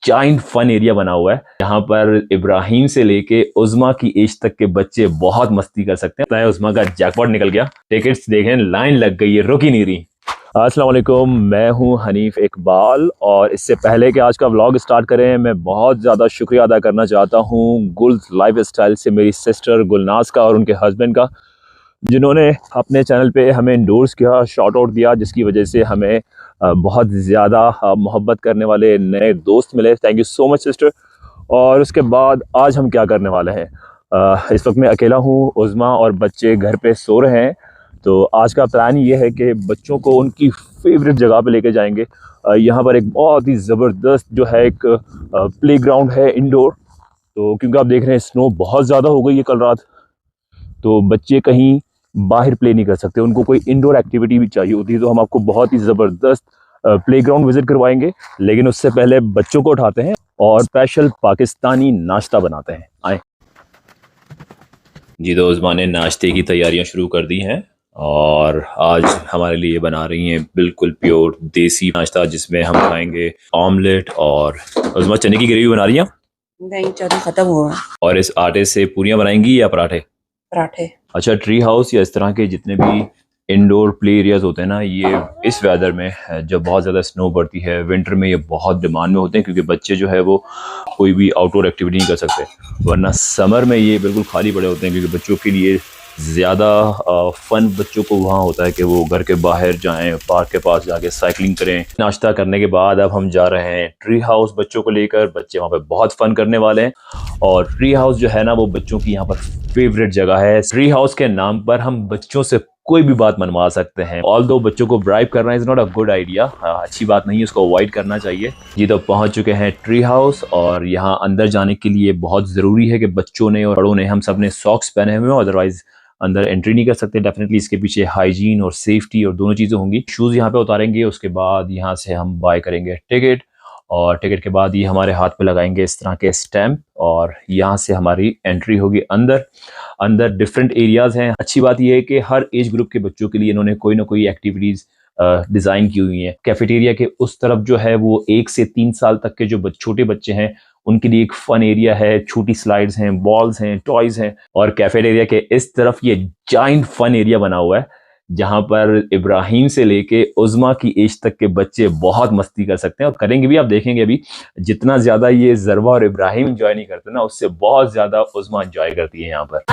Giant fun area बना हुआ है जहाँ पर इब्राहिम से लेके उज़मा की एज तक के बच्चे बहुत मस्ती कर सकते हैं। उज़मा का जैकपॉट निकल गया, टिकट्स देखें, लाइन लग गई है, रुक ही नहीं रही। अस्सलाम वालेकुम, मैं हूं हनीफ इकबाल और इससे पहले कि आज का व्लॉग स्टार्ट करें मैं बहुत ज़्यादा शुक्रिया अदा करना चाहता हूं गुल लाइफ स्टाइल से मेरी सिस्टर गुलनाज का और उनके हस्बैंड का, जिन्होंने अपने चैनल पे हमें इंडोर्स किया, शॉर्ट आउट दिया, जिसकी वजह से हमें बहुत ज़्यादा मोहब्बत करने वाले नए दोस्त मिले। Thank you so much sister. और उसके बाद आज हम क्या करने वाले हैं, इस वक्त मैं अकेला हूँ, उज़मा और बच्चे घर पे सो रहे हैं। तो आज का प्लान ये है कि बच्चों को उनकी फेवरेट जगह पे लेके जाएंगे। यहाँ पर एक बहुत ही ज़बरदस्त जो है एक प्लेग्राउंड है इंडोर। तो क्योंकि आप देख रहे हैं स्नो बहुत ज़्यादा हो गई है कल रात, तो बच्चे कहीं बाहर प्ले नहीं कर सकते, उनको कोई इंडोर एक्टिविटी भी चाहिए होती है। तो हम आपको बहुत ही ज़बरदस्त प्लेग्राउंड विजिट करवाएंगे, लेकिन उससे पहले बच्चों को उठाते हैं और स्पेशल पाकिस्तानी नाश्ता बनाते हैं। आए जी। तो उज़मा ने नाश्ते की तैयारियां शुरू कर दी हैं और आज हमारे लिए बना रही हैं बिल्कुल प्योर देसी नाश्ता, जिसमें हम खाएंगे ऑमलेट। और उज़मा चने की ग्रेवी बना रही हैं? नहीं, चना खत्म हुआ। और इस आटे से पूरियां बनाएंगी या पराठे? पराठे। अच्छा, ट्री हाउस या इस तरह के जितने भी इंडोर प्ले एरियाज होते हैं ना, ये इस वेदर में जब बहुत ज़्यादा स्नो पड़ती है विंटर में, ये बहुत डिमांड में होते हैं, क्योंकि बच्चे जो है वो कोई भी आउटडोर एक्टिविटी नहीं कर सकते। वरना समर में ये बिल्कुल खाली पड़े होते हैं, क्योंकि बच्चों के लिए ज़्यादा फन बच्चों को वहाँ होता है कि वो घर के बाहर जाएं, पार्क के पास जाके साइकिलिंग करें। नाश्ता करने के बाद अब हम जा रहे हैं ट्री हाउस बच्चों को लेकर। बच्चे वहाँ पे बहुत फन करने वाले हैं और ट्री हाउस जो है ना, वो बच्चों की यहाँ पर फेवरेट जगह है। ट्री हाउस के नाम पर हम बच्चों से कोई भी बात मनवा सकते हैं। ऑल्दो बच्चों को ब्राइब करना is not a good idea, अच्छी बात नहीं है, उसको अवॉइड करना चाहिए जी। तो पहुंच चुके हैं ट्री हाउस और यहाँ अंदर जाने के लिए बहुत ज़रूरी है कि बच्चों ने और बड़ों ने, हम सब ने सॉक्स पहने हुए हैं, अदरवाइज अंदर एंट्री नहीं कर सकते। डेफिनेटली इसके पीछे हाइजीन और सेफ्टी और दोनों चीज़ें होंगी। शूज़ यहाँ पे उतारेंगे, उसके बाद यहाँ से हम बाय करेंगे टिकट, और टिकट के बाद ये हमारे हाथ पे लगाएंगे इस तरह के स्टैम्प, और यहाँ से हमारी एंट्री होगी अंदर। अंदर डिफरेंट एरियाज़ हैं। अच्छी बात यह है कि हर एज ग्रुप के बच्चों के लिए इन्होंने कोई ना कोई एक्टिविटीज़ डिज़ाइन की हुई हैं। कैफेटेरिया के उस तरफ जो है वो 1 से 3 साल तक के जो छोटे बच्चे हैं उनके लिए एक फन एरिया है, छोटी स्लाइड्स हैं, बॉल्स हैं, टॉयज हैं। और कैफेटेरिया के इस तरफ ये जाइंट फन एरिया बना हुआ है जहां पर इब्राहिम से लेके उज़मा की एज तक के बच्चे बहुत मस्ती कर सकते हैं और करेंगे भी। आप देखेंगे अभी जितना ज्यादा ये ज़रवा और इब्राहिम एंजॉय नहीं करते ना, उससे बहुत ज्यादा उज़मा एंजॉय करती है यहाँ पर।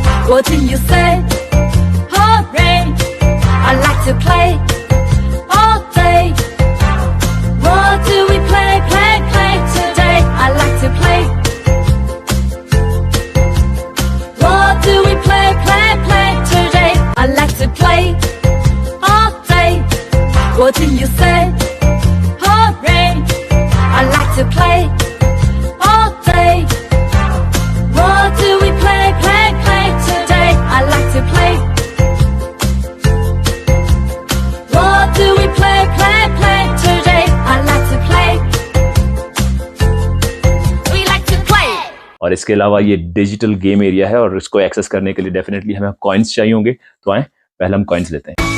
What do you say? Hooray! I like to play all day. What do we play, play, play today? I like to play. What do we play, play, play today? I like to play all day. What do you say? Hooray! I like to play all day. What do we play, play, play today? I like to play. What do we play, play, play today? I like to play. We like to play. और इसके अलावा ये digital game area है और इसको access करने के लिए डेफिनेटली हमें कॉइन्स चाहिए होंगे। तो आए पहले हम कॉइन्स लेते हैं।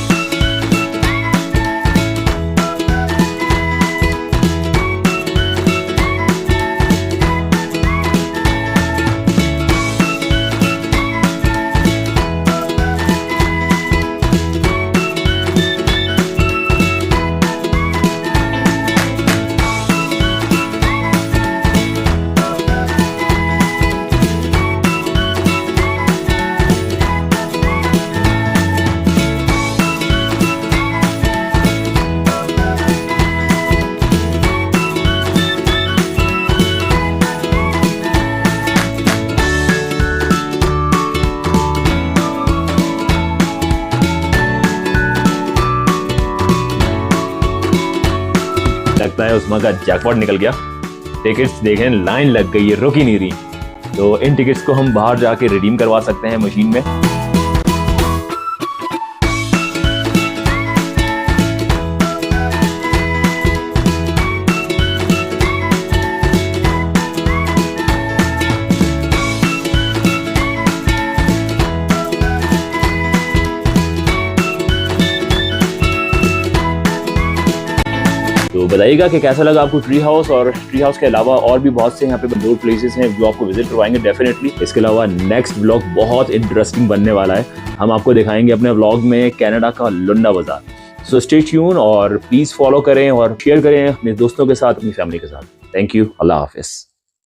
लगता है उज़मा का जैकपॉट निकल गया। टिकट्स देखें, लाइन लग गई है, रुक ही नहीं रही। तो इन टिकट्स को हम बाहर जाके रिडीम करवा सकते हैं मशीन में। तो बताइएगा कि कैसा लगा आपको ट्री हाउस, और ट्री हाउस के अलावा और भी बहुत से यहाँ पे इंडोर प्लेसेस हैं जो आपको विजिट करवाएंगे डेफिनेटली। इसके अलावा नेक्स्ट व्लॉग बहुत इंटरेस्टिंग बनने वाला है, हम आपको दिखाएंगे अपने व्लॉग में कनाडा का लुंडा बाजार। सो स्टे ट्यून और प्लीज फॉलो करें और शेयर करें अपने दोस्तों के साथ, अपनी फैमिली के साथ। Thank you, Allah Hafiz.